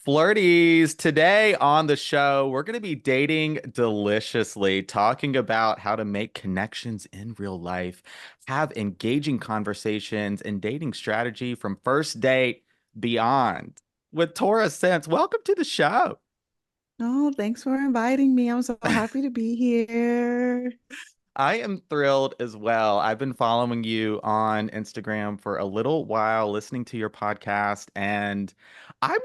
Flirties, today on the show, we're going to be dating deliciously, talking about how to make connections in real life, have engaging conversations, and dating strategy from first date beyond. With Torah Cents, welcome to the show. Oh, thanks for inviting me. I'm so happy to be here. I am thrilled as well. I've been following you on Instagram for a little while, listening to your podcast, and I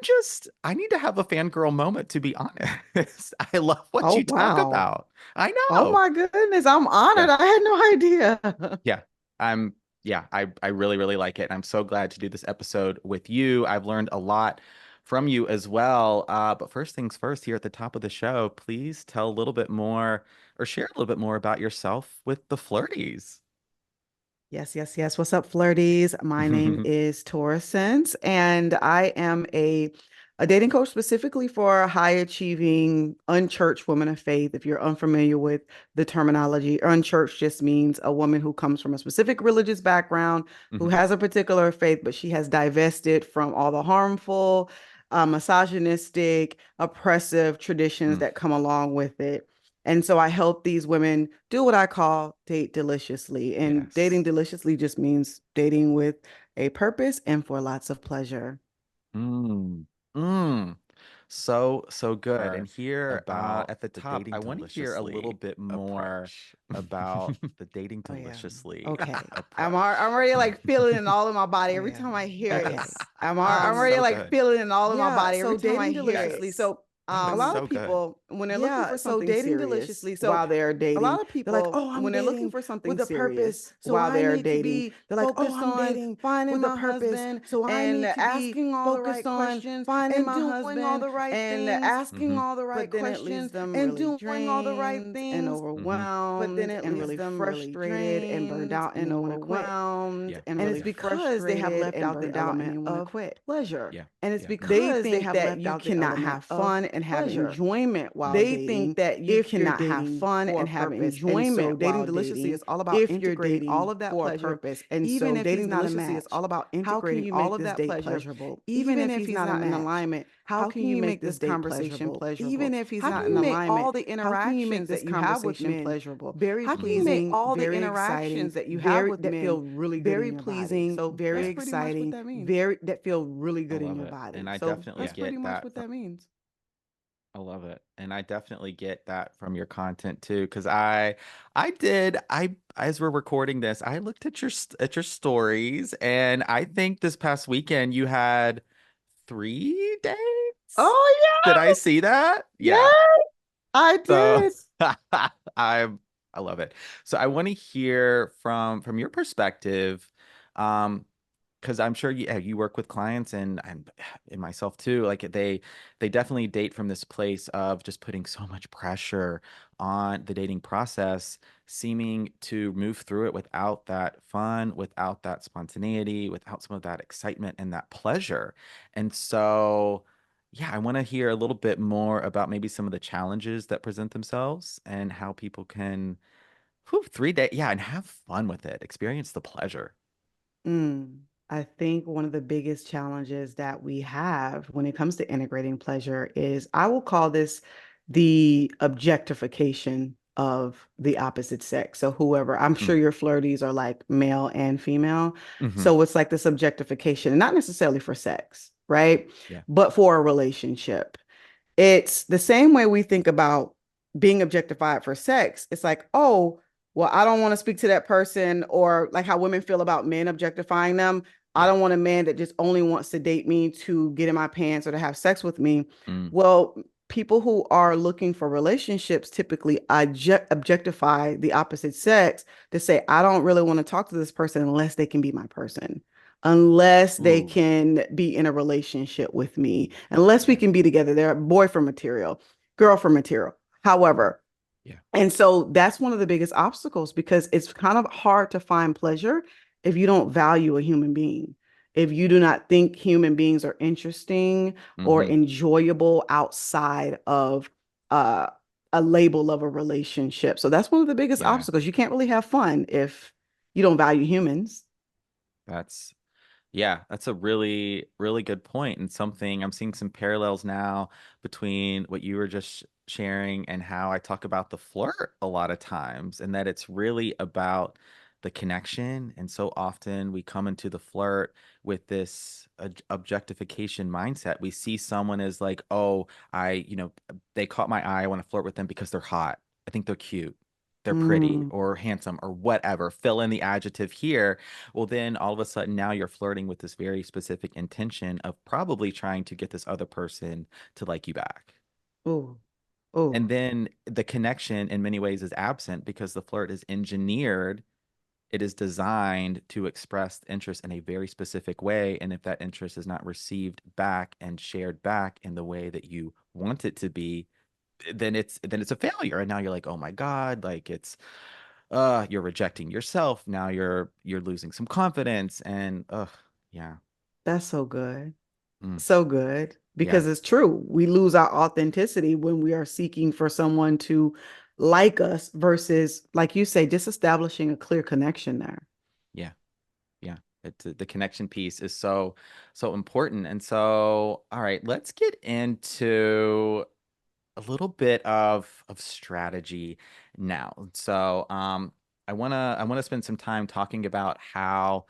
need to have a fangirl moment, to be honest. I love what Oh, you talk wow. about. I Oh know. my goodness. I'm Yeah. honored. I had no idea. Yeah. I'm, yeah, I really, really like it. And I'm so glad to do this episode with you. I've learned a lot from you as well. But first things first, here at the top of the show, please tell a little bit more or share a little bit more about yourself with the Flirties. Yes, yes, yes. What's up, flirties? My name is Torah Cents, and I am a dating coach specifically for high achieving unchurched women of faith. If you're unfamiliar with the terminology, unchurched just means a woman who comes from a specific religious background, who Mhm. has a particular faith, but she has divested from all the harmful, misogynistic, oppressive traditions Mm, that come along with it. And so I help these women do what I call date deliciously. And dating yes. deliciously just means dating with a purpose and for lots of pleasure. Mm, mm. So good. And More here about at the the top, dating I want to hear a little deliciously bit more approach. about the dating Oh yeah. deliciously Okay. I'm approach. already like feeling it all in my body Oh every yeah. time I hear it. Okay. Okay. It's I'm already so like good. feeling it all in my Yeah, body every so time I dating hear deliciously. it. So Oh, A it's lot so of good. people, when they're looking yeah, for so something dating serious deliciously. So while they're a lot dating, of they're like, people, oh, when I'm they're dating looking for with something a serious, purpose. so While I they're need to dating, be they're like, oh, focused I'm on dating finding with a my purpose. husband, So I and need to be asking all the right focused on questions finding and my doing all husband the right and things, asking Hmm. all the right but then it leaves questions them and really doing all the right drained and things, Hmm. but then overwhelmed it and leaves really them really frustrated and burned drained out and and they they want want to to quit. quit. Yeah. And And it's it's Yeah. because they have frustrated left and out the burned out and they element want to of quit. pleasure. Yeah. And it's Yeah. They because they think have that left you out the cannot element have of fun and have pleasure. enjoyment while They think dating that you if you're cannot have dating fun for and a have purpose. And so enjoyment dating while deliciously dating is all about if you're integrating dating all of that for a pleasure. purpose. And Even so if he's dating not a deliciously is match, all about how can integrating you all make of this that date pleasure. pleasurable? Even Even if if he's he's not not in a match, alignment, how how can can you you make make this this date conversation pleasurable? pleasurable? Even if he's How not can in you make all alignment, the how can you make interactions this that you have with conversation men pleasurable? very How can you make pleasing, all the very exciting, interactions that you have very with that feel men really good in very your body? pleasing, So very very Yeah. exciting, exciting, that means? very that feel really I good in love your it. And body. I So definitely That's yeah. get pretty much that what from that means. I love it. And I definitely get that from your content too. Because I did, as we're recording this, I looked at at your stories and I think this past weekend you had 3 dates. Oh Did I yes, see that? Yeah. yes, I So did. I love it. So I want to hear from your perspective, um, because I'm sure you work with clients and myself too. Like they definitely date from this place of just putting so much pressure on the dating process, seeming to move through it without that fun, without that spontaneity, without some of that excitement and that pleasure. And so, yeah, I want to hear a little bit more about maybe some of the challenges that present themselves and how people can, 3 days, yeah, and have fun with it, experience the pleasure. I think one of the biggest challenges that we have when it comes to integrating pleasure is I will call this the objectification of the opposite sex. So whoever, I'm sure Mm, your flirties are like male and female. hmm. So it's like this objectification, not necessarily for sex, right? Yeah. But for a relationship. It's the same way we think about being objectified for sex. It's like, oh, well, I don't want to speak to that person, or like how women feel about men objectifying them. I Yeah. don't want a man that just only wants to date me to get in my pants or to have sex with me. Mm, Well, people who are looking for relationships typically objectify the opposite sex to say, I don't really want to talk to this person unless they can be my person, unless they ooh, can be in a relationship with me, unless we yeah, can be together. They're boyfriend material, girlfriend material. However, yeah, and so that's one of the biggest obstacles because it's kind of hard to find pleasure if you don't value a human being. If you do not think human beings are interesting or hmm, enjoyable outside of uh, a label of a relationship. So that's one of the biggest yeah. obstacles. You can't really have fun if you don't value humans. That's Yeah, that's a really, really good point, and something I'm seeing some parallels now between what you were just sharing and how I talk about the flirt a lot of times, and that it's really about the connection. And so often we come into the flirt with this objectification mindset. We see someone as like, oh, they caught my eye. I want to flirt with them because they're hot. I think they're cute. They're pretty Mm, or handsome or whatever. Fill in the adjective here. Well, then all of a sudden now you're flirting with this very specific intention of probably trying to get this other person to like you back. oh, oh, And then the connection in many ways is absent because the flirt is engineered. It is designed to express interest in a very specific way. And if that interest is not received back and shared back in the way that you want it to be, then it's a failure. And now you're like, oh my God, like you're rejecting yourself. Now you're losing some confidence and yeah. that's so good. Mm, So good. yeah. Because it's true. We lose our authenticity when we are seeking for someone to like us versus, like you say, just establishing a clear connection there. Yeah. Yeah. The connection piece is so important. And so, all right, let's get into a little bit of strategy now. So, I want to spend some time talking about how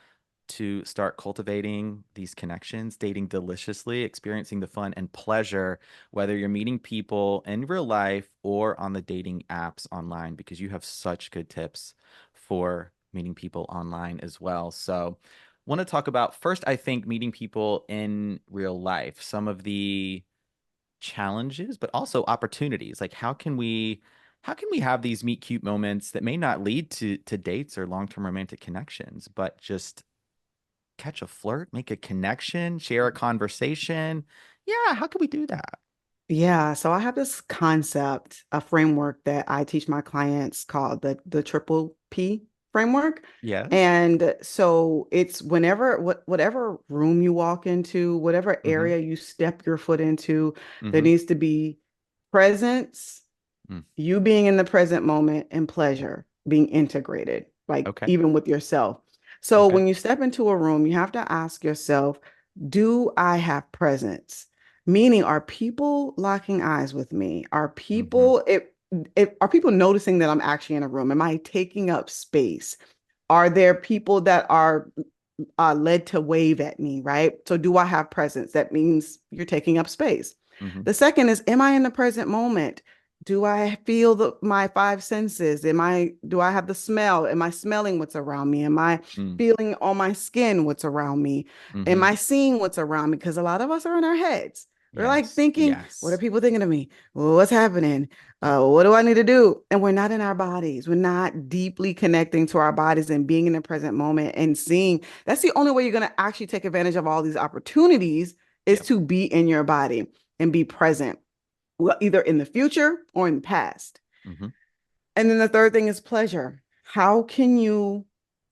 to start cultivating these connections, dating deliciously, experiencing the fun and pleasure, whether you're meeting people in real life or on the dating apps online, because you have such good tips for meeting people online as well. So, want to talk about first, I think, meeting people in real life, some of the challenges, but also opportunities. Like how can we have these meet cute moments that may not lead to dates or long-term romantic connections, but just catch a flirt, make a connection, share a conversation. Yeah, how can we do that? Yeah, so I have this concept, a framework that I teach my clients called the triple P framework. Yes. And so it's whatever room you walk into, whatever Mm-hmm. area you step your foot into, there Mm-hmm. needs to be presence, Mm. you being in the present moment, and pleasure being integrated, like Okay. even with yourself. So Okay. when you step into a room, you have to ask yourself, do I have presence? Meaning, are people locking eyes with me? Mm-hmm. Are people noticing that I'm actually in a room? Am I taking up space? Are there people that are led to wave at me, right? So, do I have presence? That means you're taking up space. Mm-hmm. The second is, am I in the present moment? Do I feel my five senses? Do I have the smell? Am I smelling what's around me? Am I Mm. feeling on my skin what's around me? Am Mm-hmm. I seeing what's around me? Because a lot of us are in our heads. We're like Yes. thinking, what are Yes. people thinking of me? Well, what's happening? What do I need to do? And we're not in our bodies. We're not deeply connecting to our bodies and being in the present moment and seeing. That's the only way you're going to actually take advantage of all these opportunities is Yep. to be in your body and be present, well, either in the future or in the past. Mm-hmm. And then the third thing is pleasure. How can you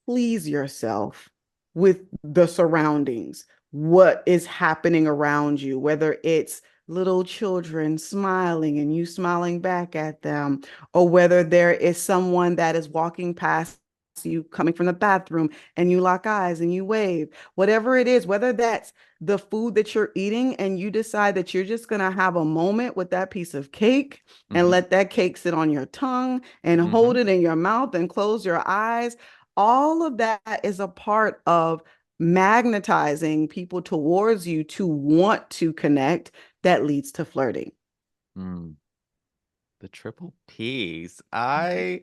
please yourself with the surroundings? What is happening around you, whether it's little children smiling and you smiling back at them, or whether there is someone that is walking past you coming from the bathroom and you lock eyes and you wave, whatever it is, whether that's the food that you're eating and you decide that you're just going to have a moment with that piece of cake and Mm-hmm. let that cake sit on your tongue and Mm-hmm. hold it in your mouth and close your eyes. All of that is a part of magnetizing people towards you to want to connect that leads to flirting. Mm. The triple P's. That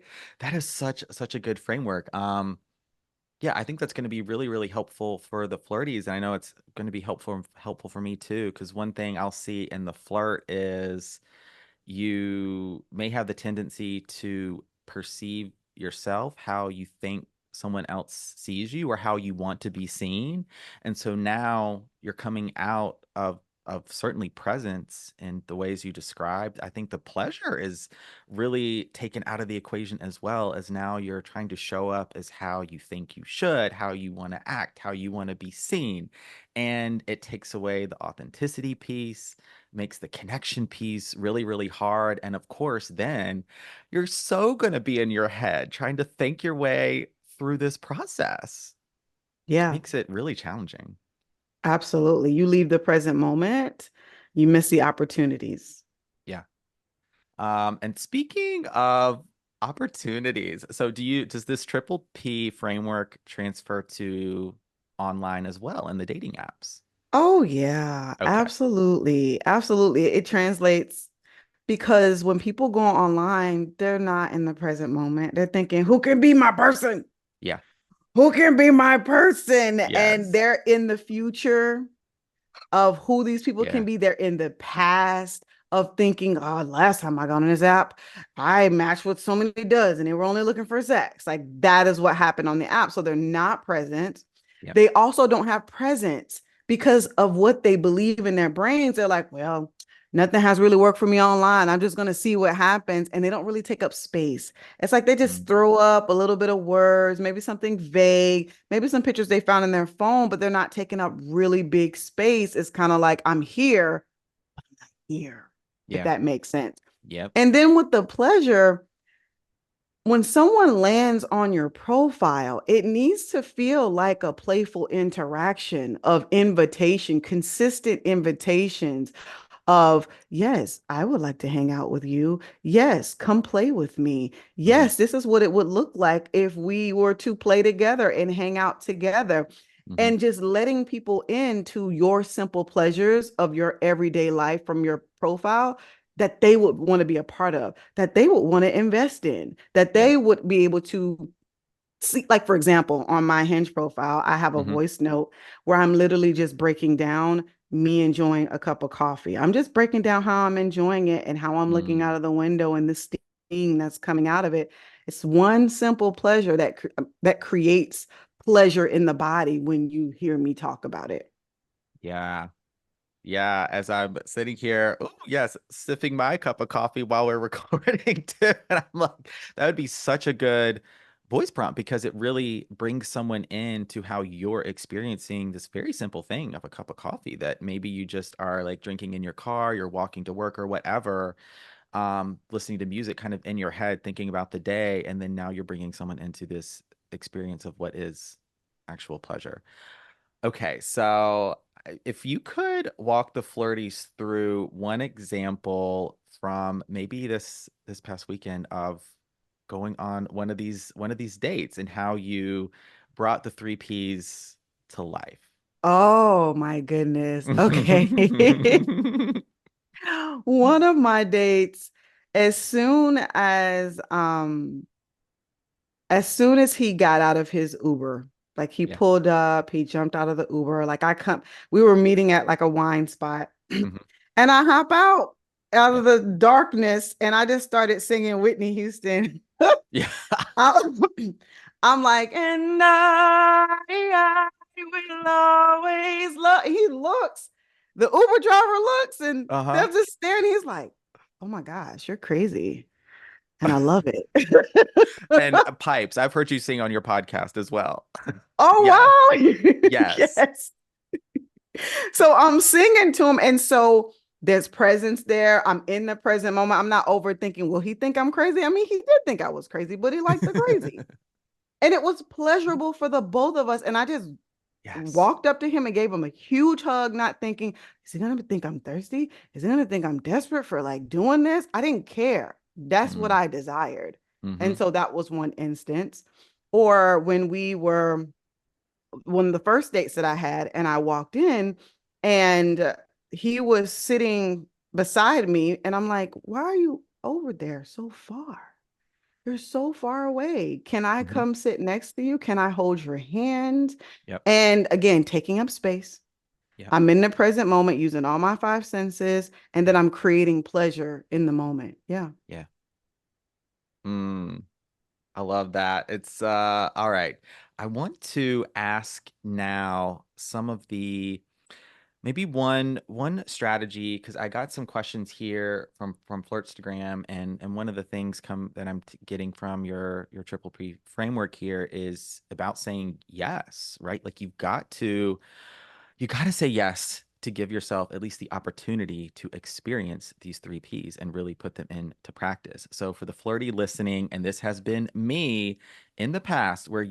is such a good framework. Yeah, I think that's going to be really, really helpful for the flirties. And I know it's going to be helpful for me too, because one thing I'll see in the flirt is you may have the tendency to perceive yourself how you think someone else sees you or how you want to be seen. And so now you're coming out of certainly presence in the ways you described. I think the pleasure is really taken out of the equation as well, as now you're trying to show up as how you think you should, how you want to act, how you want to be seen. And it takes away the authenticity piece, makes the connection piece really, really hard. And of course, then you're so going to be in your head trying to think your way through this process, which Yeah. makes it really challenging. Absolutely. You leave the present moment, you miss the opportunities. Yeah. And speaking of opportunities, so does this triple P framework transfer to online as well in the dating apps? Oh, yeah, Okay. absolutely. Absolutely. It translates because when people go online, they're not in the present moment. They're thinking, who can be my person? Yeah. Who can be my person? And Yes. they're in the future of who these people Yeah. can be. They're in the past of thinking, oh, last time I got on this app, I matched with so many dudes and they were only looking for sex. Like that is what happened on the app. So they're not present. Yep. They also don't have presence because of what they believe in their brains. They're like, well, nothing has really worked for me online. I'm just going to see what happens. And they don't really take up space. It's like they just Mm, throw up a little bit of words, maybe something vague, maybe some pictures they found in their phone, but they're not taking up really big space. It's kind of like, I'm here, if yeah. that makes sense. Yep. And then with the pleasure, when someone lands on your profile, it needs to feel like a playful interaction of invitation, consistent invitations of, yes, I would like to hang out with you. Yes, come play with me. Hmm. Yes, this is what it would look like if we were to play together and hang out together. Hmm. And just letting people into your simple pleasures of your everyday life from your profile that they would want to be a part of, that they would want to invest in, that Yeah. they would be able to see, like for example, on my Hinge profile, I have a Hmm. voice note where I'm literally just breaking down me enjoying a cup of coffee. I'm just breaking down how I'm enjoying it and how I'm looking Mm. out of the window and the steam that's coming out of it. It's one simple pleasure that creates pleasure in the body when you hear me talk about it. Yeah. Yeah, as I'm sitting here, oh yes, sipping my cup of coffee while we're recording too. And I'm like, that would be such a good voice prompt because it really brings someone into how you're experiencing this very simple thing of a cup of coffee that maybe you just are like drinking in your car, you're walking to work or whatever, listening to music kind of in your head, thinking about the day, and then now you're bringing someone into this experience of what is actual pleasure. Okay, so if you could walk the flirties through one example from maybe this past weekend of going on one of these dates and how you brought the three P's to life. Oh my goodness. Okay. One of my dates, as soon as soon as he got out of his Uber, like he Yeah. pulled up, he jumped out of the Uber, like we were meeting at like a wine spot. Hmm. And I hop out Yeah. of the darkness and I just started singing Whitney Houston. Yeah. I- I'm like, and I will always love. He looks, the Uber driver looks, and they're Uh-huh. just staring. He's like, oh my gosh, you're crazy. And I love it. And pipes. I've heard you sing on your podcast as well. Yes. Oh, wow. Yes. Yes. So I'm singing to him. And so there's presence there. I'm in the present moment. I'm not overthinking. Will he think I'm crazy? I mean, he did think I was crazy, but he liked the crazy. And it was pleasurable for the both of us. And I just Yes. walked up to him and gave him a huge hug, not thinking, is he gonna think I'm thirsty? Is he gonna think I'm desperate for like doing this? I didn't care. That's what Mm. I desired. Hmm. And so that was one instance. Or when we were one of the first dates that I had, and I walked in and he was sitting beside me, and I'm like, why are you over there so far? You're so far away. Can I Hmm. come sit next to you? Can I hold your hand? Yep. And again, taking up space. Yep. I'm in the present moment using all my five senses, and then Yep. I'm creating pleasure in the moment. Yeah. Yeah. Mm. I love that. It's all right. I want to ask now some of the maybe one strategy because I got some questions here from Flirtstagram and one of the things come that I'm getting from your triple P framework here is about saying yes, right? Like you got to say yes to give yourself at least the opportunity to experience these three P's and really put them into practice. So, for the flirty listening, and this has been me in the past, where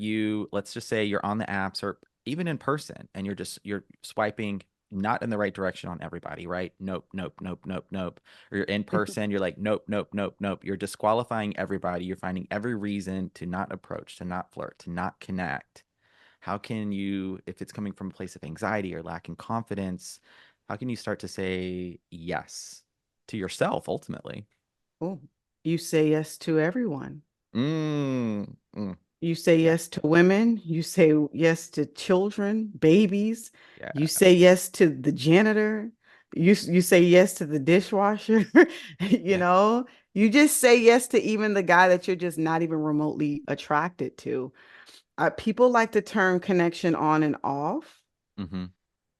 let's just say you're on the apps or even in person, and you're swiping not in the right direction on everybody, right? Nope, nope, nope, nope, nope. Or you're in person, you're like, nope, nope, nope, nope. You're disqualifying everybody. You're finding every reason to not approach, to not flirt, to not connect. How can you, if it's coming from a place of anxiety or lacking confidence, how can you start to say yes to yourself ultimately? Oh, you say yes to everyone. Mm, mm, You say yeah, yes to women. You say yes to children, babies. You say yes, yes to the janitor. You say yes to the dishwasher. You yeah. know, you just say yes to even the guy that you're just not even remotely attracted to. People like to turn connection on and off. Mm-hmm.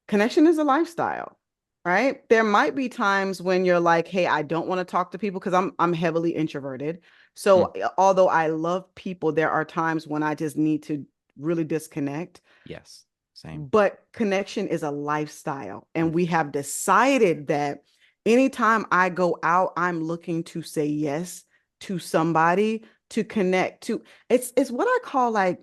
Connection is a lifestyle, right? There might be times when you're like, hey, I don't want to talk to people because I'm heavily introverted. Mm, So although I love people, there are times when I just need to really disconnect. yes, same. But connection is a lifestyle. And we Mm-hmm. have decided that anytime I go out, I'm looking to say yes to somebody to connect to. It's what I call like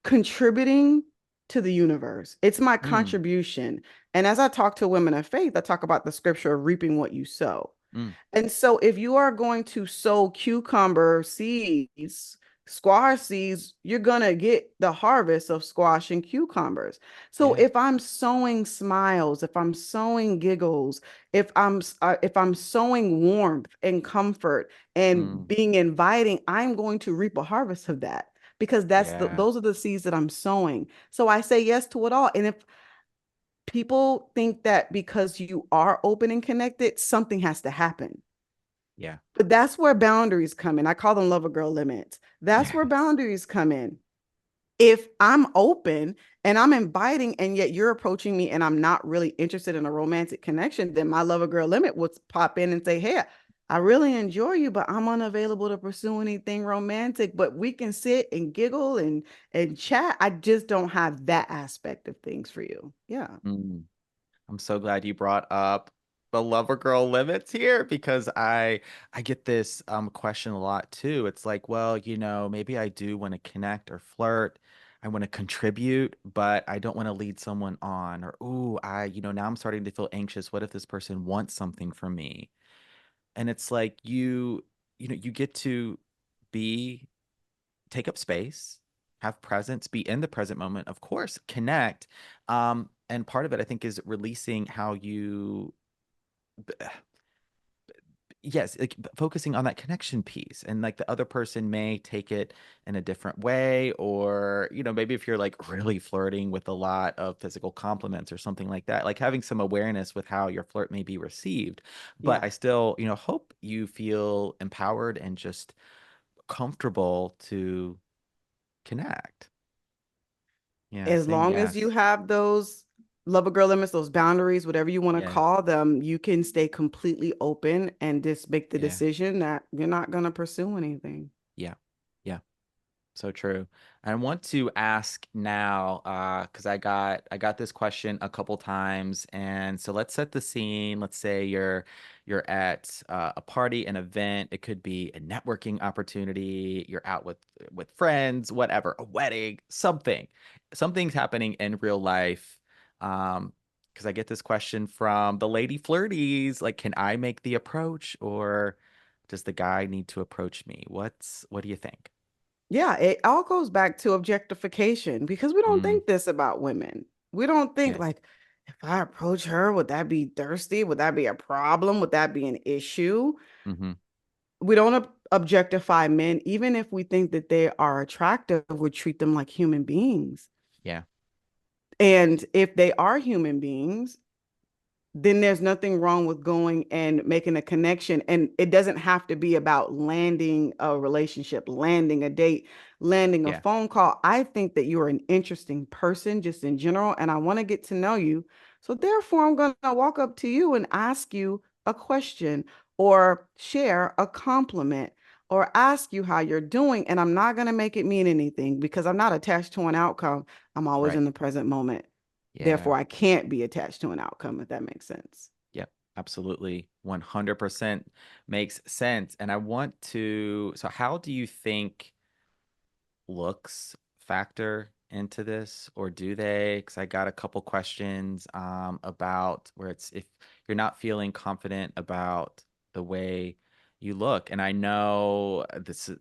contributing to the universe. It's my Mm, contribution. And as I talk to women of faith, I talk about the scripture of reaping what you sow. mm, And so if you are going to sow cucumber seeds, squash seeds, you're going to get the harvest of squash and cucumbers. So yeah. if I'm sowing smiles, if I'm sowing giggles, if I'm sowing warmth and comfort and Mm, being inviting, I'm going to reap a harvest of that because yeah. those are the seeds that I'm sowing. So I say yes to it all. And if people think that because you are open and connected, something has to happen. Yeah. But that's where boundaries come in. I call them lover girl limits. That's where Yes. boundaries come in. If I'm open and I'm inviting, and yet you're approaching me and I'm not really interested in a romantic connection, then my lover girl limit would pop in and say, hey, I really enjoy you, but I'm unavailable to pursue anything romantic. But we can sit and giggle and chat. I just don't have that aspect of things for you. Yeah. Mm. I'm so glad you brought up the lover girl limits here because I get this question a lot too. It's like, well, maybe I do want to connect or flirt. I want to contribute, but I don't want to lead someone on. Or, ooh, now I'm starting to feel anxious. What if this person wants something from me? And it's like you get to be take up space, have presence, be in the present moment, of course, connect. And part of it, I think, is releasing how yes, like focusing on that connection piece. And like the other person may take it in a different way, or, maybe if you're like really flirting with a lot of physical compliments or something like that, like having some awareness with how your flirt may be received. But Yeah. I still, hope you feel empowered and just comfortable to connect. Yeah, As saying long as you yes. have those lover girl limits, those boundaries, whatever you want to Yes. call them, you can stay completely open and just make the Yeah. decision that you're not going to pursue anything. Yeah. Yeah. So true. I want to ask now, because I got this question a couple times, and so let's set the scene. Let's say you're at a party, an event. It could be a networking opportunity. You're out with friends, whatever, a wedding, something. Something's happening in real life. Because I get this question from the lady flirties, like, can I make the approach, or does the guy need to approach me? What do you think? Yeah, it all goes back to objectification because we don't Mm, think this about women. We don't think yes. like, if I approach her, would that be thirsty? Would that be a problem? Would that be an issue? Hmm. We don't objectify men, even if we think that they are attractive, we treat them like human beings. Yeah. And if they are human beings, then there's nothing wrong with going and making a connection. And it doesn't have to be about landing a relationship, landing a date, landing a Yeah. phone call. I think that you're an interesting person just in general, and I want to get to know you. So therefore, I'm going to walk up to you and ask you a question or share a compliment or ask you how you're doing. And I'm not going to make it mean anything because I'm not attached to an outcome. I'm always Right. in the present moment. Yeah. Therefore, I can't be attached to an outcome, if that makes sense. Yep. Absolutely. 100% makes sense. And I want to, so how do you think looks factor into this, or do they? Because I got a couple questions about where it's if you're not feeling confident about the way you look. And I know this is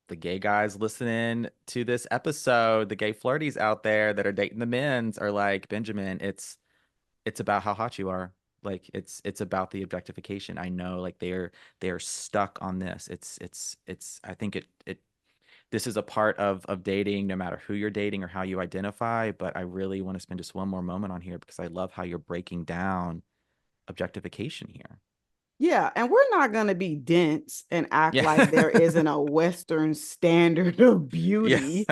the gay guys listening to this episode, the gay flirties out there that are dating the men's are like, Benjamin, it's about how hot you are. Like it's about the objectification. I know like they're stuck on this. It's I think it this is a part of dating, no matter who you're dating or how you identify. But I really want to spend just one more moment on here because I love how you're breaking down objectification here. Yeah, and we're not going to be dense and act like there Yeah. isn't a Western standard of Yeah. beauty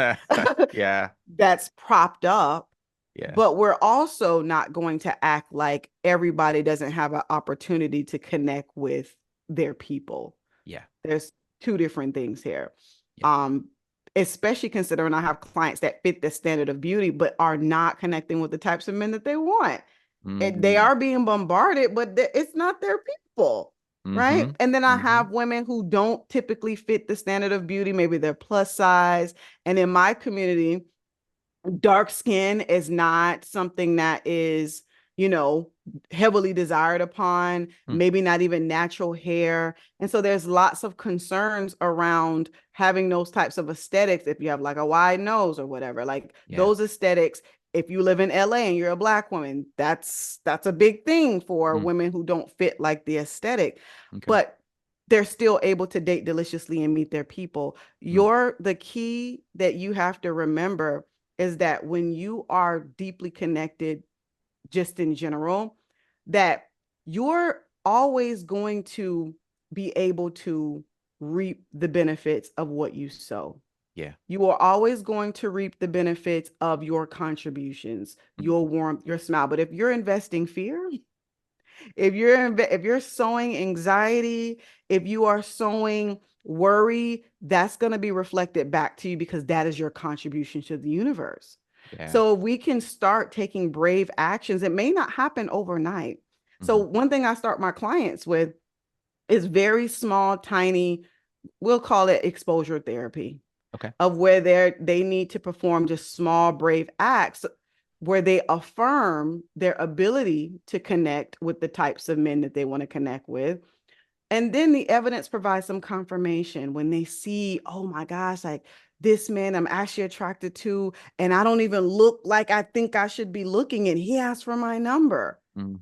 Yeah. that's propped up, Yeah. but we're also not going to act like everybody doesn't have an opportunity to connect with their people. Yeah. There's two different things here. Yeah. Um, Especially considering I have clients that fit the standard of beauty, but are not connecting with the types of men that they want. And they Mm-hmm. are being bombarded, but it's not their people, right? Mm-hmm. And then I Mm-hmm. have women who don't typically fit the standard of beauty. Maybe they're plus size. And in my community, dark skin is not something that is, you know, heavily desired upon, Mm. maybe not even natural hair. And so there's lots of concerns around having those types of aesthetics. If you have like a wide nose or whatever, like Yeah. those aesthetics, if you live in LA and you're a black woman, that's a big thing for Mm. women who don't fit like the aesthetic. Okay. But they're still able to date deliciously and meet their people. Mm. The key that you have to remember is that when you are deeply connected, just in general, that you're always going to be able to reap the benefits of what you sow. Yeah. You are always going to reap the benefits of your contributions, Mm. your warmth, your smile. But if you're investing fear, if you're sowing anxiety, if you are sowing worry, that's going to be reflected back to you because that is your contribution to the universe. Yeah. So if we can start taking brave actions, it may not happen overnight. So Mm-hmm. one thing I start my clients with is very small, tiny, we'll call it exposure therapy, Okay. of where they need to perform just small, brave acts where they affirm their ability to connect with the types of men that they want to connect with. And then the evidence provides some confirmation when they see, oh my gosh, like this man I'm actually attracted to, and I don't even look like I think I should be looking, and he asked for my number. Mm.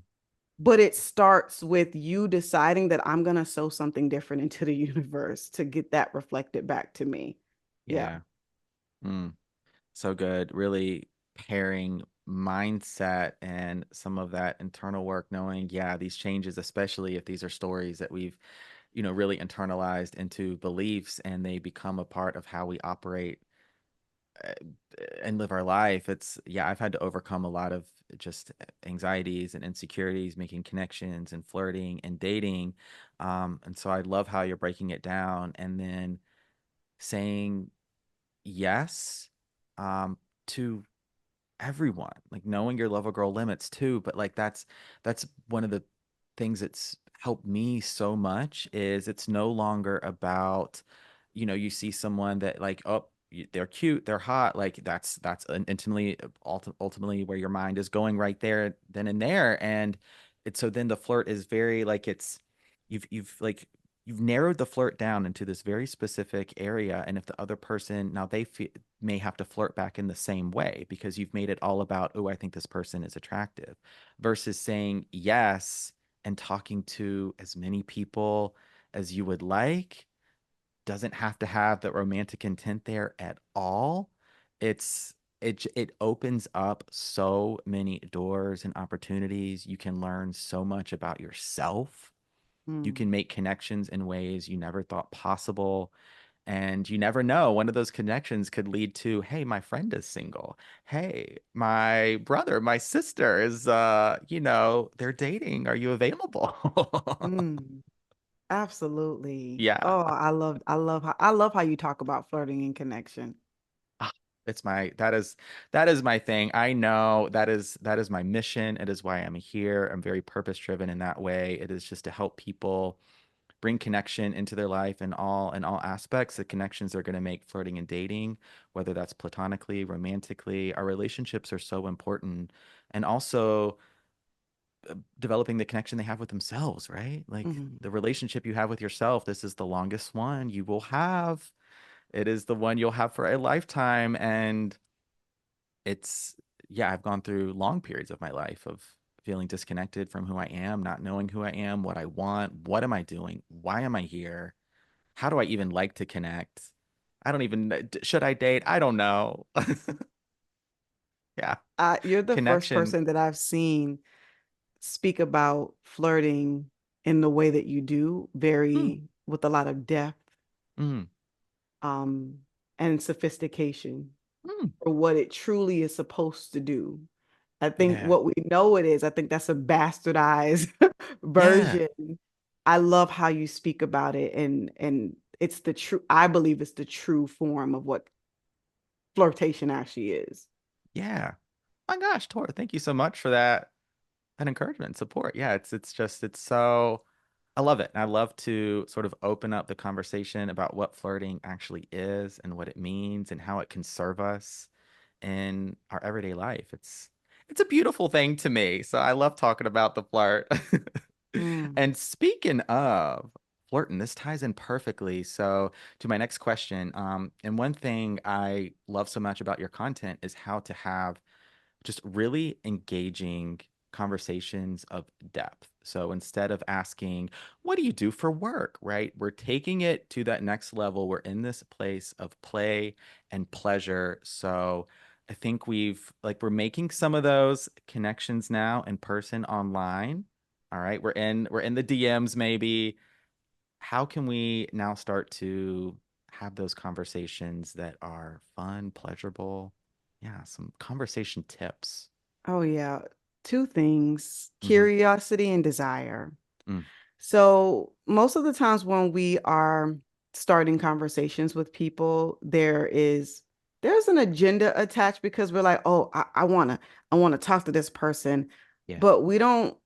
But it starts with you deciding that I'm going to sow something different into the universe to get that reflected back to me. Yeah. Yeah. Mm. So good. Really pairing mindset and some of that internal work, knowing, yeah, these changes, especially if these are stories that we've, really internalized into beliefs and they become a part of how we operate uh, and live our life. Yeah, I've had to overcome a lot of just anxieties and insecurities, making connections and flirting and dating. And so I love how you're breaking it down and then saying yes to everyone, like knowing your level girl limits too. But like that's one of the things that's helped me so much is it's no longer about, you see someone that like, oh, they're cute, they're hot, like that's intimately ultimately where your mind is going right there then and there. And it's so then the flirt is very like it's you've like you've narrowed the flirt down into this very specific area. And if the other person now may have to flirt back in the same way because you've made it all about, oh, I think this person is attractive, versus saying yes and talking to as many people as you would like, doesn't have to have the romantic intent there at all. It opens up so many doors and opportunities. You can learn so much about yourself. You Mm. can make connections in ways you never thought possible. And you never know. One of those connections could lead to, hey, my friend is single. Hey, my brother, my sister is they're dating. Are you available? Mm. Absolutely. Yeah. Oh, I love how you talk about flirting and connection. Ah, that is my thing. I know that is my mission. It is why I'm here. I'm very purpose driven in that way. It is just to help people bring connection into their life in all aspects. The connections they're going to make flirting and dating, whether that's platonically, romantically. Our relationships are so important. And also developing the connection they have with themselves, right? Like Mhm. the relationship you have with yourself, this is the longest one you will have. It is the one you'll have for a lifetime. And it's, yeah, I've gone through long periods of my life of feeling disconnected from who I am, not knowing who I am, what I want, what am I doing? Why am I here? How do I even like to connect? I don't even, should I date? I don't know. Yeah. You're the first Connection. person that I've seen speak about flirting in the way that you do, Mm, very with a lot of depth, mm, um, and sophistication mm. for what it truly is supposed to do. I think Yeah. what we know it is, I think that's a bastardized Yeah. version. I love how you speak about it, and it's the true, I believe it's the true form of what flirtation actually is. Yeah. My gosh, Tor, thank you so much for that encouragement and support. Yeah, it's just it's so I love it. And I love to sort of open up the conversation about what flirting actually is and what it means and how it can serve us in our everyday life. It's a beautiful thing to me. So I love talking about the flirt. Mm. And speaking of flirting, this ties in perfectly. So to my next question, and one thing I love so much about your content is how to have just really engaging conversations of depth. So instead of asking, what do you do for work? Right? We're taking it to that next level. We're in this place of play and pleasure. So I think we're making some of those connections now in person online. All right. We're in the DMs maybe. How can we now start to have those conversations that are fun, pleasurable? Yeah, some conversation tips. Oh, yeah. Two things, Hmm. curiosity and desire. Mm, So, most of the times when we are starting conversations with people, there's an agenda attached because we're like, oh, I wanna talk to this person, yeah. but we don't,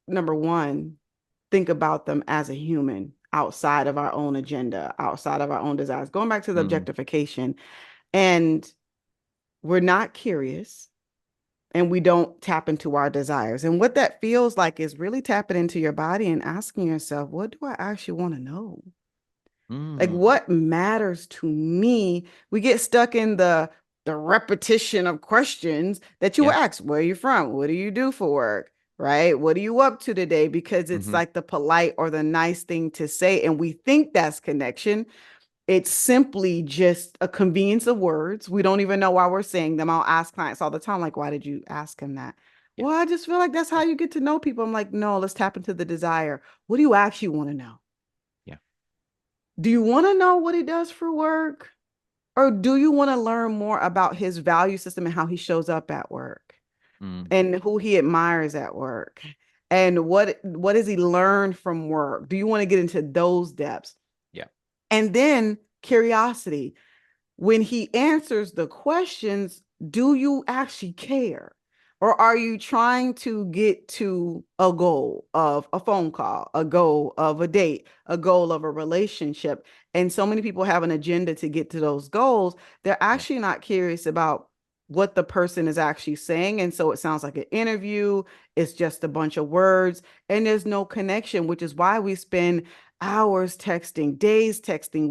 number one, think about them as a human outside of our own agenda, outside of our own desires. Going back to the Mm, objectification, and we're not curious and we don't tap into our desires. And what that feels like is really tapping into your body and asking yourself, what do I actually want to know? Like mm, what matters to me? We get stuck in the repetition of questions that you were yeah. asked. Where are you from? What do you do for work? Right? What are you up to today? Because it's Hmm. like the polite or the nice thing to say. And we think that's connection. It's simply just a convenience of words. We don't even know why we're saying them. I'll ask clients all the time, like, why did you ask him that? Yeah. Well, I just feel like that's how you get to know people. I'm like, no, let's tap into the desire. What do you actually want to know? Yeah. Do you want to know what he does for work? Or do you want to learn more about his value system and how he shows up at work Mm, and who he admires at work? And what does he learn from work? Do you want to get into those depths? yeah. And then curiosity. When he answers the questions, do you actually care? Or are you trying to get to a goal of a phone call, a goal of a date, a goal of a relationship? And so many people have an agenda to get to those goals. They're Yeah. actually not curious about what the person is actually saying. And so it sounds like an interview. It's just a bunch of words and there's no connection, which is why we spend hours texting, days texting,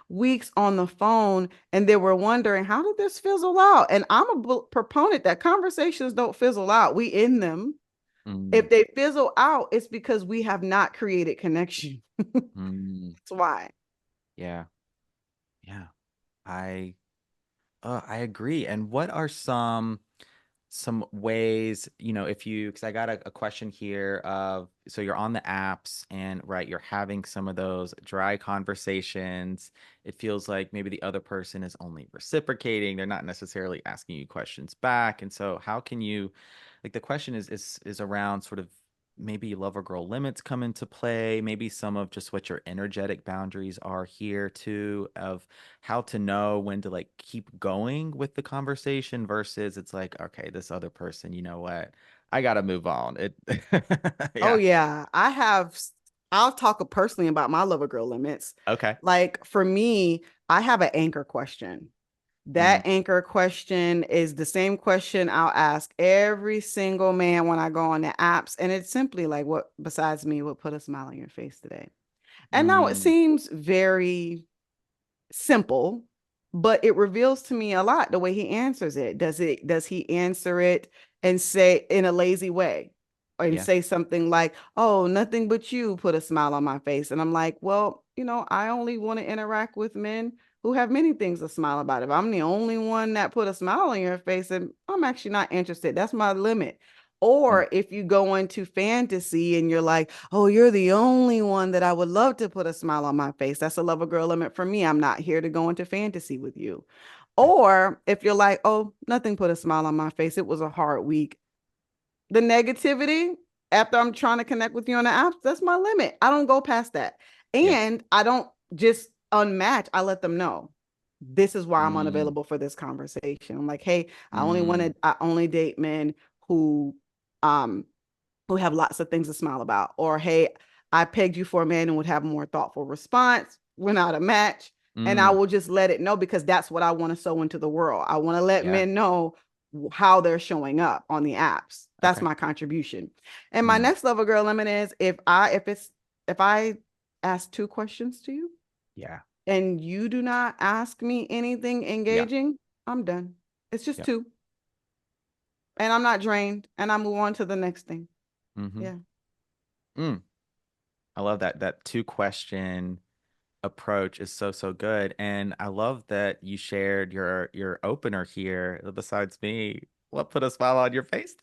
weeks on the phone, and they were wondering, how did this fizzle out? And I'm a proponent that conversations don't fizzle out. We in them. Mm, If they fizzle out, it's because we have not created connection. That's mm, why. yeah. Yeah. I I agree. And what are some ways, if you, because I got a question here of, so you're on the apps and right, you're having some of those dry conversations. It feels like maybe the other person is only reciprocating. They're not necessarily asking you questions back. And so how can you, like the question is around sort of maybe lover girl limits come into play, maybe some of just what your energetic boundaries are here too, of how to know when to like keep going with the conversation versus it's like, okay, this other person, you know what? I gotta move on. It Oh yeah. yeah, I have I'll talk personally about my lover girl limits. Okay. Like for me, I have an anchor question. Mm, That anchor question is the same question I'll ask every single man when I go on the apps. And it's simply like, what besides me would put a smile on your face today? And now it mm, seems very simple, but it reveals to me a lot the way he answers it. Does he answer it and say in a lazy way? And yeah. say something like, "Oh, nothing but you put a smile on my face." And I'm like, "Well, I only want to interact with men who have many things to smile about. If I'm the only one that put a smile on your face, then I'm actually not interested. That's my limit." Mm, Or if you go into fantasy and you're like, "Oh, you're the only one that I would love to put a smile on my face." That's a lover girl limit for me. I'm not here to go into fantasy with you. right. Or if you're like, "Oh, nothing put a smile on my face. It was a hard week." The negativity after I'm trying to connect with you on the apps, that's my limit. I don't go past that. Yeah. And I don't just unmatch. I let them know this is why I'm Mm, unavailable for this conversation. I'm like, hey, mm, I only date men who um who have lots of things to smile about. Or hey, I pegged you for a man and would have a more thoughtful response. We're not a match. And I mm, will just let it know because that's what I want to sow into the world. I want to let yeah. men know how they're showing up on the apps. That's Okay. my contribution. And my Mm, next level girl limit is if I ask two questions to you yeah. and you do not ask me anything Yeah. engaging, I'm done. It's just Yep. two. And I'm not drained. And I move on to the next thing. Mm-hmm. Yeah. Mm. I love that two question approach is so so good, and I love that you shared your opener here. Besides me, what put a smile on your face?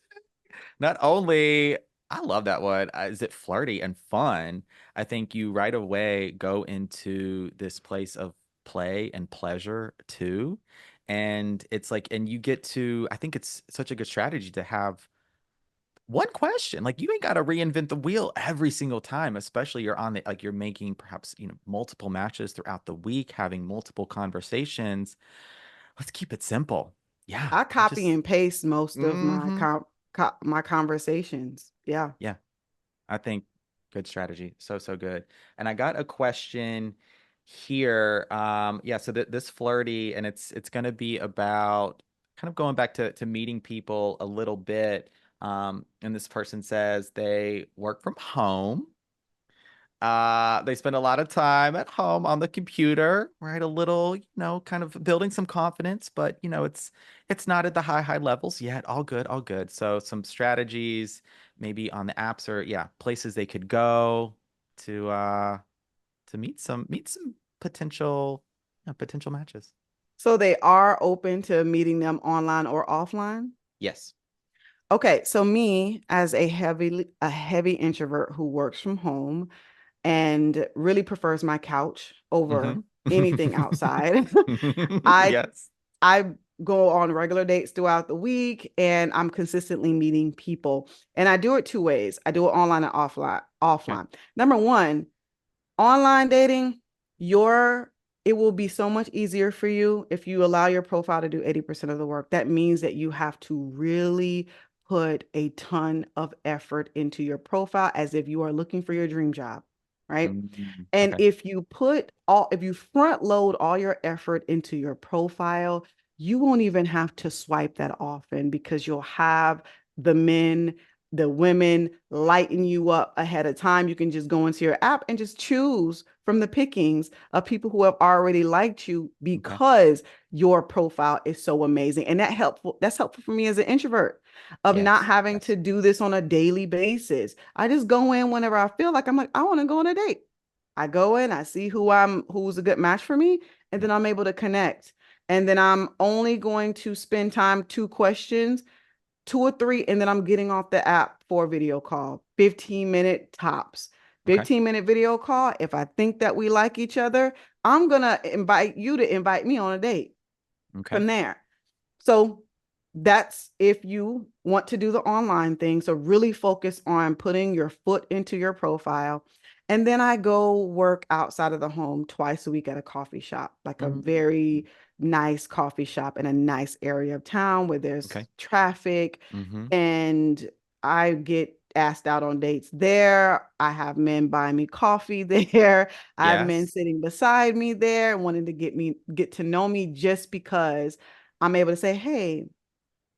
Not only I love that one, is it flirty and fun? I think you right away go into this place of play and pleasure too. And it's like, and you get to, I think it's such a good strategy to have one question. Like you ain't got to reinvent the wheel every single time, especially you're on the, like you're making perhaps, multiple matches throughout the week, having multiple conversations. Let's keep it simple. Yeah. I I copy just, and paste most of my mm-hmm. my conversations. Yeah. Yeah. I think good strategy. So, so good. And I got a question here. Yeah, so this flirty, and it's gonna be about kind of going back to meeting people a little bit. And this person says they work from home. They spend a lot of time at home on the computer, right? A little, kind of building some confidence, but it's not at the high levels yet. All good, all good. So some strategies, maybe on the apps or yeah, places they could go to meet some potential matches. So they are open to meeting them online or offline. Yes. Okay, so me as a heavy introvert who works from home and really prefers my couch over Mm-hmm. anything outside. I Yes. I go on regular dates throughout the week and I'm consistently meeting people. And I do it two ways. I do it online and offline. Okay. Offline. Number one, online dating, your it will be so much easier for you if you allow your profile to do 80% of the work. That means that you have to really put a ton of effort into your profile as if you are looking for your dream job, right? And Okay. if you front load all your effort into your profile, you won't even have to swipe that often because you'll have the men, the women lighten you up ahead of time. You can just go into your app and just choose from the pickings of people who have already liked you Okay. because your profile is so amazing. And that's helpful for me as an introvert of not Yes. having Yes. to do this on a daily basis. I just go in whenever I feel like I'm like, I want to go on a date. I go in, I see who's a good match for me, and Yeah. then I'm able to connect. And then I'm only going to spend time two questions, two or three, and then I'm getting off the app for a video call. 15-minute tops. Okay. 15-minute video call. If I think that we like each other, I'm gonna invite you to invite me on a date Okay. from there. So that's if you want to do the online thing. So really focus on putting your foot into your profile. And then I go work outside of the home twice a week at a coffee shop, like a Mm. very nice coffee shop in a nice area of town where there's Okay. traffic. Mm-hmm. And I get asked out on dates there. I have men buying me coffee there. I have men Yes. sitting beside me there, wanting to get to know me just because I'm able to say, hey,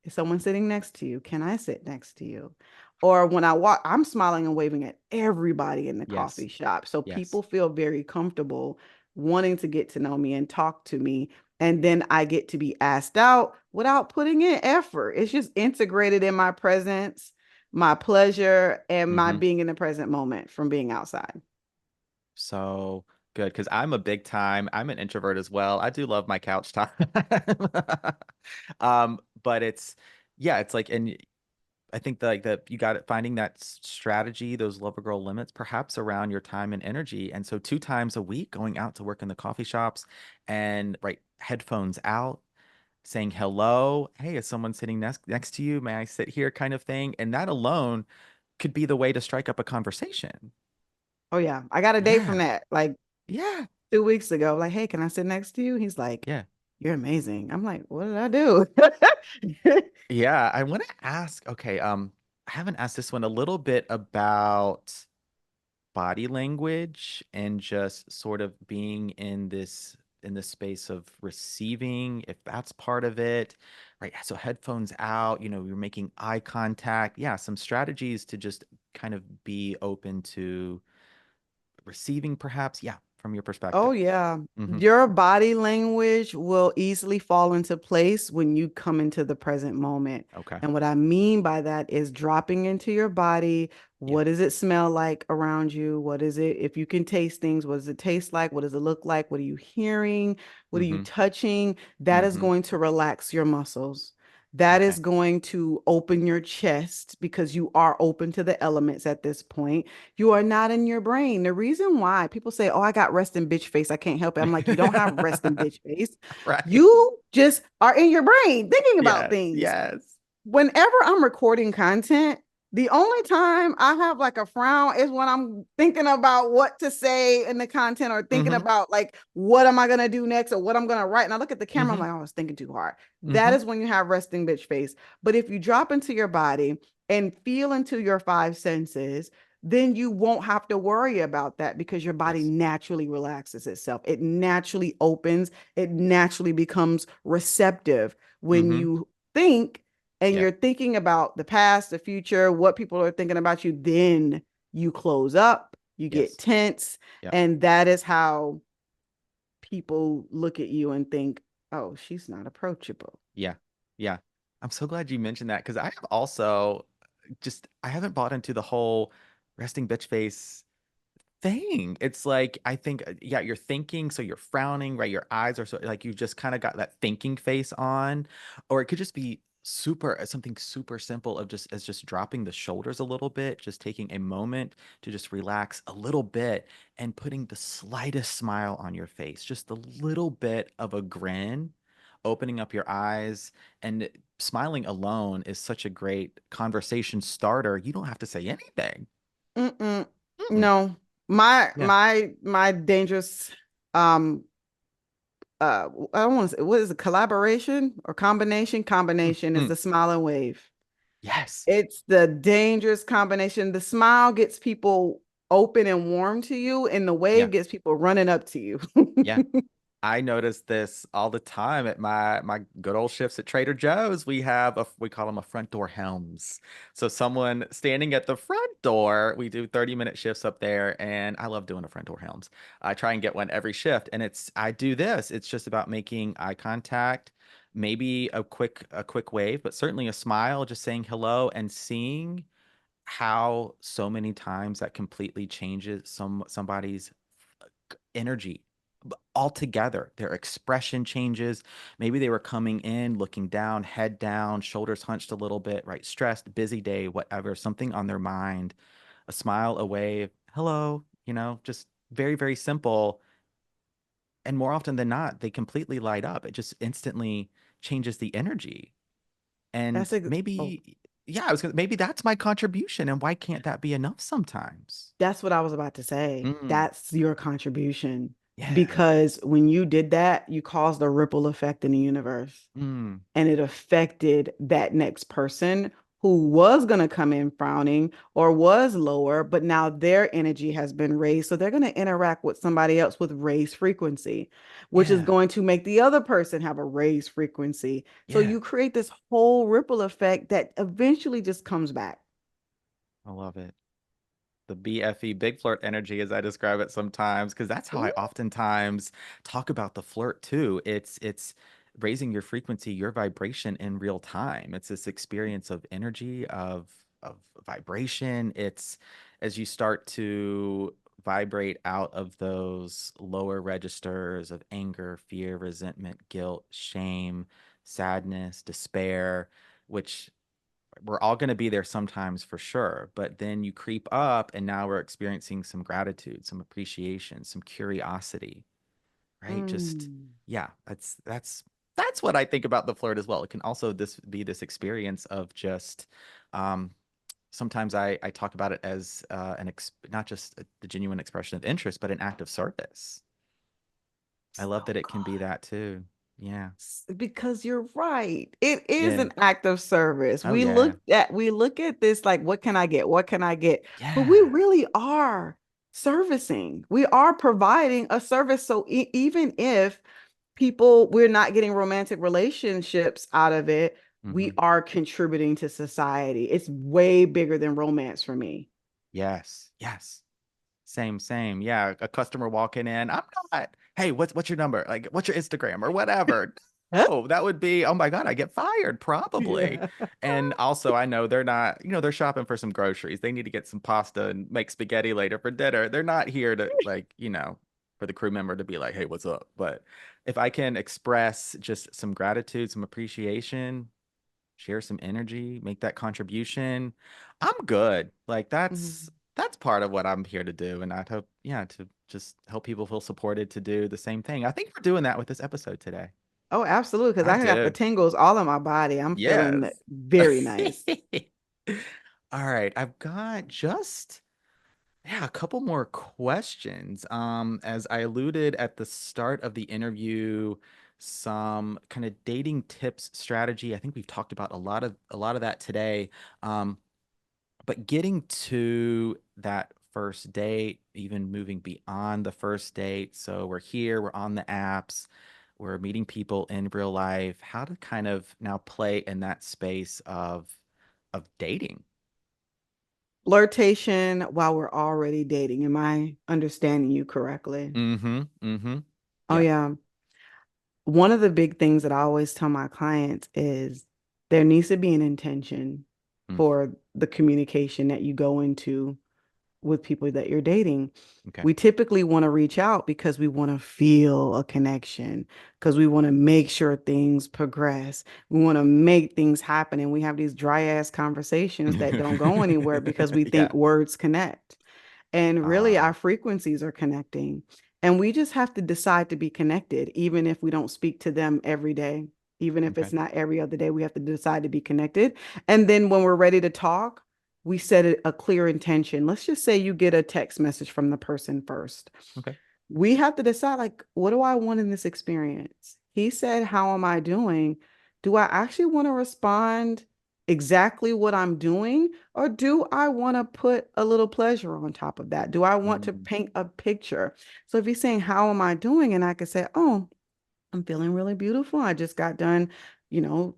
is someone sitting next to you? Can I sit next to you? Or when I walk, I'm smiling and waving at everybody in the Yes. coffee shop. So Yes. people feel very comfortable wanting to get to know me and talk to me. And then I get to be asked out without putting in effort. It's just integrated in my presence, my pleasure, and my Hmm. being in the present moment from being outside. So good because I'm an introvert as well. I do love my couch time. But yeah, it's like, and I think that you got it, finding that strategy, those lover girl limits, perhaps around your time and energy. And so 2 times a week, going out to work in the coffee shops and right, headphones out, saying hello. Hey, is someone sitting next to you? May I sit here? Kind of thing. And that alone could be the way to strike up a conversation. Oh, yeah. I got a date from Yeah. that like Yeah. 2 weeks ago. Like, hey, can I sit next to you? He's like, Yeah. you're amazing. I'm like, what did I do? Yeah. I want to ask, okay, I haven't asked this one a little bit about body language and just sort of being in this space of receiving, if that's part of it, right? So headphones out, you're making eye contact. Yeah, some strategies to just kind of be open to receiving, perhaps. Yeah, from your Oh, perspective. yeah. Hmm. Your body language will easily fall into place when you come into the present moment. Okay. And what I mean by that is dropping into your body. Yeah. What does it smell like around you? What is it? If you can taste things, what does it taste like? What does it look like? What are you hearing? What are you Hmm. touching? That is Hmm. going to relax your muscles. That is Okay. going to open your chest because you are open to the elements at this point. You are not in your brain. The reason why people say, oh, I got resting bitch face, I can't help it. I'm like, you don't have resting bitch face. Right. You just are in your brain thinking about Yes. things. Yes. Whenever I'm recording content, the only time I have like a frown is when I'm thinking about what to say in the content or thinking Hmm. about like what am I gonna do next or what I'm gonna write. And I look at the camera, I'm Hmm. like, oh, I was thinking too hard. That Hmm. is when you have resting bitch face. But if you drop into your body and feel into your five senses, then you won't have to worry about that because your body Yes. naturally relaxes itself. It naturally opens, it naturally becomes receptive when Hmm. you think and Yeah. you're thinking about the past, the future, what people are thinking about you, then you close up, you get Yes. tense, Yeah. and that is how people look at you and think, oh, she's not approachable. Yeah. Yeah. I'm so glad you mentioned that because I have also I haven't bought into the whole resting bitch face thing. It's like I think yeah, you're thinking, so you're frowning, right? Your eyes are so like you just kind of got that thinking face on, or it could just be something super simple of just dropping the shoulders a little bit, just taking a moment to just relax a little bit and putting the slightest smile on your face, just a little bit of a grin, opening up your eyes and smiling alone is such a great conversation starter. You don't have to say anything. Mm-mm. Mm-mm. No, my Yeah. my my dangerous um I don't want to say what is it, collaboration or combination is Mm. the smile and wave. Yes. It's the dangerous combination. The smile gets people open and warm to you, and the Yeah. wave gets people running up to you. Yeah. I notice this all the time at my good old shifts at Trader Joe's. We call them a front door helms. So someone standing at the front door, we do 30-minute shifts up there, and I love doing a front door helms. I try and get one every shift, and I do this. It's just about making eye contact, maybe a quick wave, but certainly a smile, just saying hello and seeing how so many times that completely changes somebody's energy altogether. Their expression changes. Maybe they were coming in, looking down, head down, shoulders hunched a little bit, right? Stressed, busy day, whatever, something on their mind, a smile, a wave, hello, just very, very simple. And more often than not, they completely light up. It just instantly changes the energy. That's And a oh, maybe, yeah, maybe that's my contribution. And why can't that be enough sometimes? that's what I was about to say. Mm, That's your contribution yeah. because when you did that, you caused a ripple effect in the universe Mm, and it affected that next person who was going to come in frowning or was lower, but now their energy has been raised. So they're going to interact with somebody else with raised frequency, which is Yeah. going to make the other person have a raised frequency. So Yeah. you create this whole ripple effect that eventually just comes back. I love it. The BFE, big flirt energy, as I describe it sometimes, because that's how I Ooh. oftentimes talk about the flirt too. It's raising your frequency, your vibration in real time. It's this experience of energy, of vibration. It's as you start to vibrate out of those lower registers of anger, fear, resentment, guilt, shame, sadness, despair, which we're all going to be there sometimes for sure, but then you creep up and now we're experiencing some gratitude, some appreciation, some curiosity, right? Just Mm. yeah, that's what I think about the flirt as well. It can also this be this experience of just um sometimes I talk about it as not just the genuine expression of interest, but an act of service. I love Oh that it can be God. that too. Yeah. Because you're right. It is Yeah. an act of service. Oh yeah. We look at this like, what can I get? What can I get? But we Yeah. really are servicing. We are providing a service. So even if we're not getting romantic relationships out of it, we Hmm. are contributing to society. It's way bigger than romance for me. Yes. Yes. Same, same. Yeah, a customer walking in. I'm not. Hey, what's your number? Like, what's your Instagram or whatever? Oh, that would be. Oh my God, I get fired probably. Yeah. And also, I know they're not. They're shopping for some groceries. They need to get some pasta and make spaghetti later for dinner. They're not here to like, for the crew member to be like, hey, what's up? But if I can express just some gratitude, some appreciation, share some energy, make that contribution, I'm good. Like that's Mhm. that's part of what I'm here to do. And I'd hope, yeah, to just help people feel supported to do the same thing. I think we're doing that with this episode today. Oh, absolutely. Because I I got the do. tingles all in my body. I'm feeling Yes. very nice. All right. I've got just yeah, a couple more questions. As I alluded at the start of the interview, some kind of dating tips strategy. I think we've talked about a lot of that today. Um, but getting to that first date, even moving beyond the first date. So we're here, we're on the apps, we're meeting people in real life. How to kind of now play in that space of dating. Flirtation while we're already dating. Am I understanding you correctly? Mm-hmm. Mm-hmm. Oh, Yeah. yeah. One of the big things that I always tell my clients is there needs to be an intention Mm, for the communication that you go into with people that you're dating. okay. We typically want to reach out because we want to feel a connection, because we want to make sure things progress. We want to make things happen. And we have these dry ass conversations that don't go anywhere because we Yeah. think words connect. And really, Ah, our frequencies are connecting. And we just have to decide to be connected, even if we don't speak to them every day, even if okay. it's not every other day, we have to decide to be connected. And then when we're ready to talk, we set a clear intention. Let's just say you get a text message from the person first. Okay. We have to decide, like, what do I want in this experience? He said, how am I doing? Do I actually want to respond exactly what I'm doing? Or do I want to put a little pleasure on top of that? Do I want to Mm, paint a picture? So if he's saying, how am I doing? And I could say, oh, I'm feeling really beautiful. I just got done,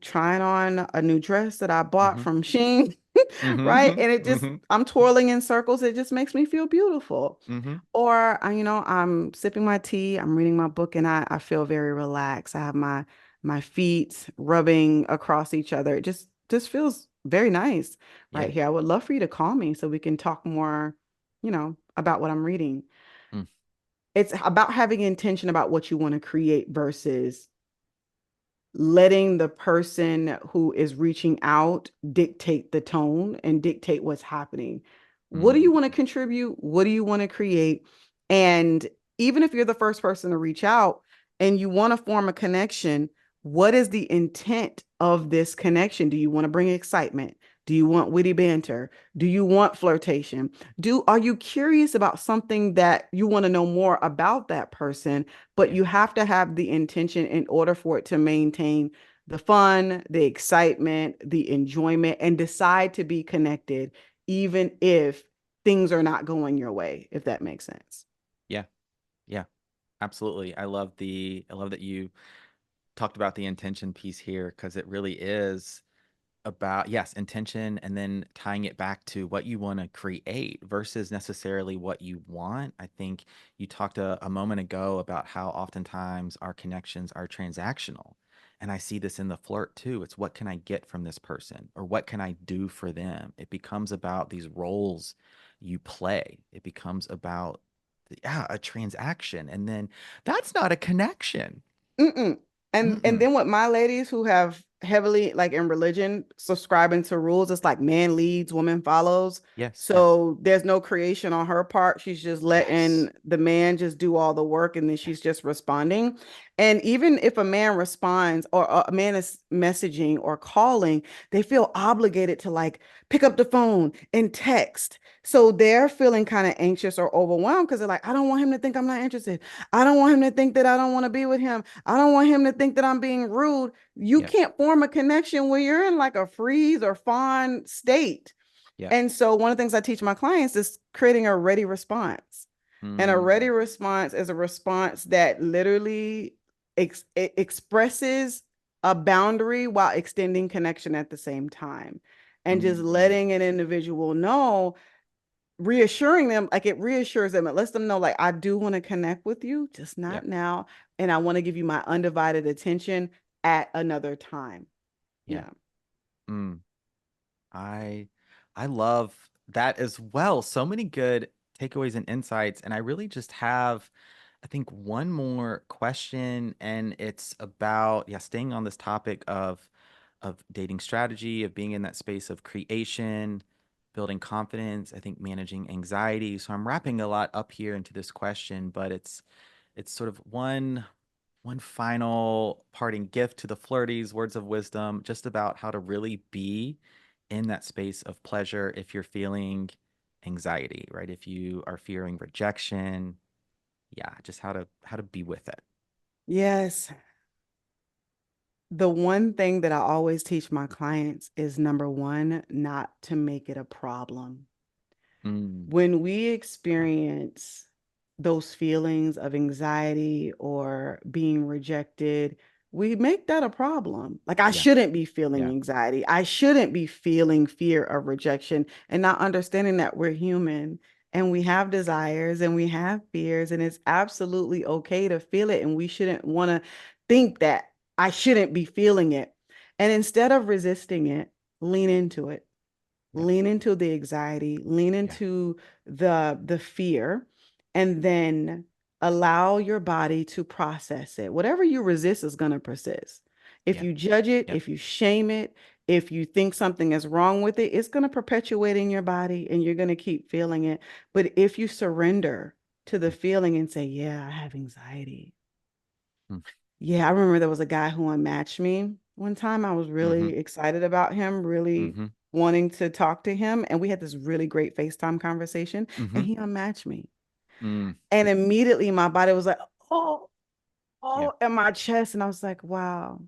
trying on a new dress that I bought mm-hmm. from Shein, right? Mm-hmm. And Mm-hmm. I'm twirling in circles. It just makes me feel beautiful. Mm-hmm. Or, I'm sipping my tea, I'm reading my book, and I feel very relaxed. I have my feet rubbing across each other. It just feels very nice right Yeah. here. I would love for you to call me so we can talk more, about what I'm reading. Mm, It's about having intention about what you want to create versus letting the person who is reaching out dictate the tone and dictate what's happening. What do mm, you want to contribute? What do you want to create? And even if you're the first person to reach out and you want to form a connection, what is the intent of this connection? Do you want to bring excitement? Do you want witty banter? Do you want flirtation? Are you curious about something that you want to know more about that person, but yeah. you have to have the intention in order for it to maintain, the fun, the excitement, the enjoyment, and decide to be connected, even if things are not going your way, if that makes sense. Yeah. Yeah. Absolutely. I love that you talked about the intention piece here because it really is about, yes, intention and then tying it back to what you want to create versus necessarily what you want. I think you talked a moment ago about how oftentimes our connections are transactional. And I see this in the flirt too. It's what can I get from this person or what can I do for them? It becomes about these roles you play. It becomes about, yeah, a transaction. And then that's not a connection. Mm-mm. And Mm-mm. then with my ladies who have heavily like in religion subscribing to rules, it's like man leads, woman follows. Yes, yes, So there's no creation on her part. She's just yes. letting the man just do all the work and then Yeah, she's just responding. And even if a man responds or a man is messaging or calling, they feel obligated to like pick up the phone and text. So they're feeling kind of anxious or overwhelmed because they're like, I don't want him to think I'm not interested. I don't want him to think that I don't want to be with him. I don't want him to think that I'm being rude. You yeah, can't form a connection when you're in like a freeze or fawn state. yeah. And so one of the things I teach my clients is creating a ready response. And a ready Mm, response is a response that literally expresses a boundary while extending connection at the same time. And just mm, letting an individual know, reassuring them, like it reassures them, it lets them know like I do want to connect with you, just yeah, not now, and I want to give you my undivided attention at another time. yeah. Yeah. Mm. I I love that as well. So many good takeaways and insights. And I really just have, I think, one more question, and it's about, yeah, staying on this topic of dating strategy, of being in that space of creation, building confidence, I think managing anxiety. So I'm wrapping a lot up here into this question, but it's sort of one final parting gift to the flirties, words of wisdom, just about how to really be in that space of pleasure if you're feeling anxiety, right? If you are fearing rejection, yeah, just how to be with it. Yes. The one thing that I always teach my clients is number one, not to make it a problem. Mm, When we yeah, experience those feelings of anxiety or being rejected, we make that a problem. Like, I yeah, shouldn't be feeling yeah. anxiety. I shouldn't be feeling fear of rejection and not understanding that we're human and we have desires and we have fears, and it's absolutely okay to feel it. And we shouldn't want to think that I shouldn't be feeling it. And instead of resisting it, lean into it, Yeah, lean into the anxiety, lean yeah, into the fear, and then allow your body to process it. Whatever you resist is going to persist. If yeah, you judge it, yeah. if you shame it, if you think something is wrong with it, it's going to perpetuate in your body and you're going to keep feeling it. But if you surrender to the Mm, feeling and say, yeah, I have anxiety. mm, Yeah, I remember there was a guy who unmatched me one time. I was mm-hmm, really excited about him, really mm-hmm, wanting to talk to him. And we had this really great FaceTime conversation, mm-hmm, and he unmatched me. mm, And immediately my body was like, oh, yeah, oh, in my chest. And I was like, wow,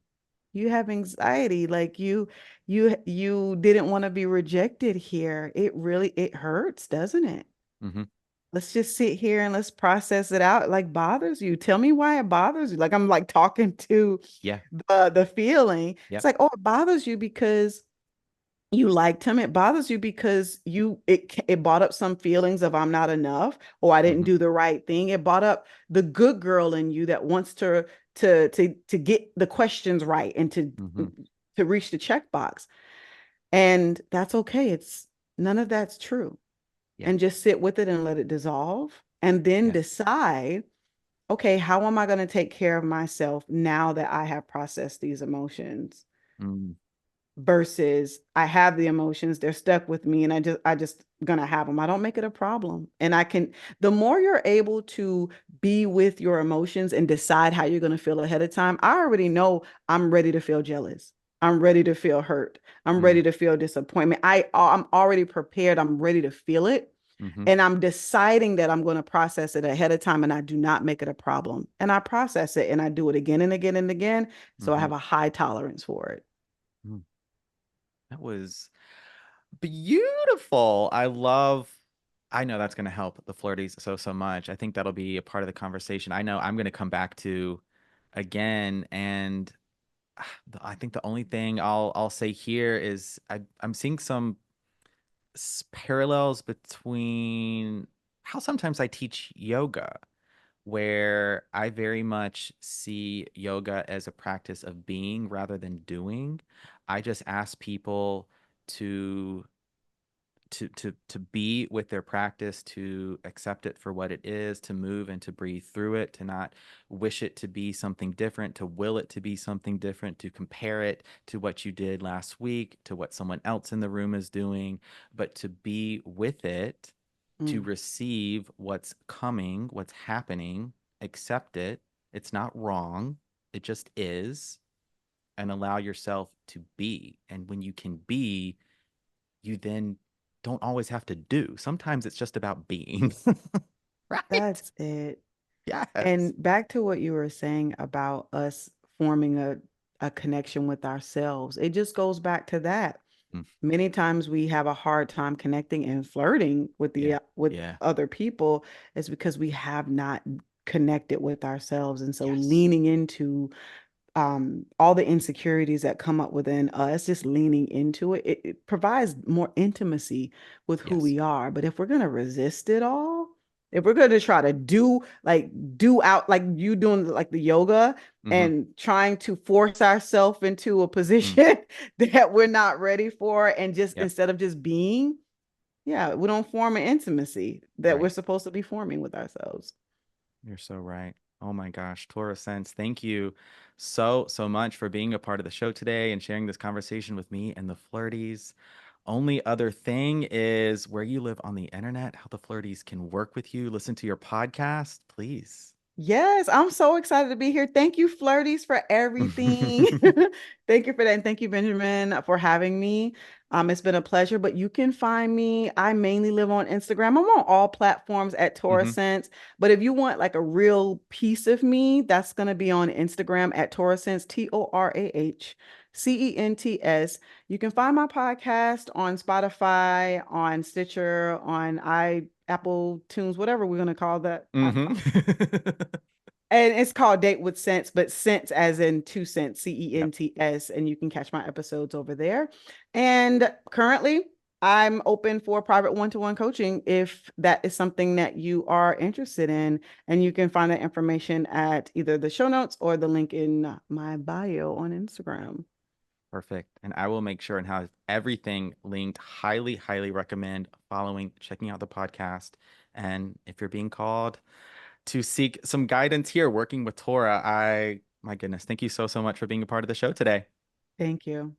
you have anxiety. Like you didn't want to be rejected here. It hurts, doesn't it? mm-hmm, Let's just sit here and let's process it out. It like bothers you. Tell me why it bothers you. Like I'm like talking to yeah, the feeling. It's yep, like, oh, it bothers you because you liked him. It bothers you because it brought up some feelings of I'm not enough or I didn't mm-hmm, do the right thing. It brought up the good girl in you that wants to get the questions right and mm-hmm, to reach the checkbox. And that's okay. It's none of that's true. yeah, And just sit with it and let it dissolve and then yeah, decide, okay, how am I going to take care of myself now that I have processed these emotions? mm, Versus I have the emotions, they're stuck with me and I just gonna have them. I don't make it a problem. And I can, the more you're able to be with your emotions and decide how you're gonna feel ahead of time, I already know I'm ready to feel jealous. I'm ready to feel hurt. I'm mm, ready to feel disappointment. I'm already prepared. I'm ready to feel it. Mm-hmm. And I'm deciding that I'm going to process it ahead of time and I do not make it a problem. And I process it and I do it again and again and again. So I Mm-hmm. have a high tolerance for it. Mm. That was beautiful. I know that's going to help the flirties so much. I think that'll be a part of the conversation. I know I'm going to come back to again, and I think the only thing I'll say here is I'm seeing some parallels between how sometimes I teach yoga, where I very much see yoga as a practice of being rather than doing. I just ask people to to be with their practice, to accept it for what it is, to move and to breathe through it, to not wish it to be something different, to will it to be something different, to compare it to what you did last week, to what someone else in the room is doing, but to be with it, to Mm, receive what's coming, what's happening, accept it. It's not wrong. It just is, and allow yourself to be. And when you can be, you then don't always have to do. Sometimes it's just about being. Right? that's it. Yes. And back to what you were saying about us forming a connection with ourselves, it just goes back to that. Mm, Many times we have a hard time connecting and flirting with yeah. with Yeah. other people is because we have not connected with ourselves. And so Yes. leaning into all the insecurities that come up within us, just leaning into it, it provides more intimacy with who Yes. we are. But if we're going to resist it all, if we're going to try to do out like you doing like the yoga Mm-hmm. and trying to force ourselves into a Mm. position that we're not ready for, and just Yep. instead of just being, yeah, we don't form an intimacy that we're Right. supposed to be forming with ourselves. You're so right. Oh my gosh, Torah Sense, thank you so much for being a part of the show today and sharing this conversation with me and the Flirties. Only other thing is where you live on the internet, how the Flirties can work with you, listen to your podcast, please. Yes, I'm so excited to be here. Thank you, Flirties, for everything. Thank you for that. And thank you, Benjamin, for having me. It's been a pleasure, but you can find me. I mainly live on Instagram. I'm on all platforms at Torah Hmm. Cents. But if you want like a real piece of me, that's going to be on Instagram at Torah Cents, TorahCents. You can find my podcast on Spotify, on Stitcher, on Apple Tunes, whatever we're going to call that Hmm. platform. And it's called Date with Sense, but Sense as in 2 cents, Yep. Cents. And you can catch my episodes over there. And currently, I'm open for private one-to-one coaching if that is something that you are interested in. And you can find that information at either the show notes or the link in my bio on Instagram. Perfect. And I will make sure and have everything linked. Highly recommend following, checking out the podcast. And if you're being called to seek some guidance here, working with Torah, my goodness, thank you so much for being a part of the show today. Thank you.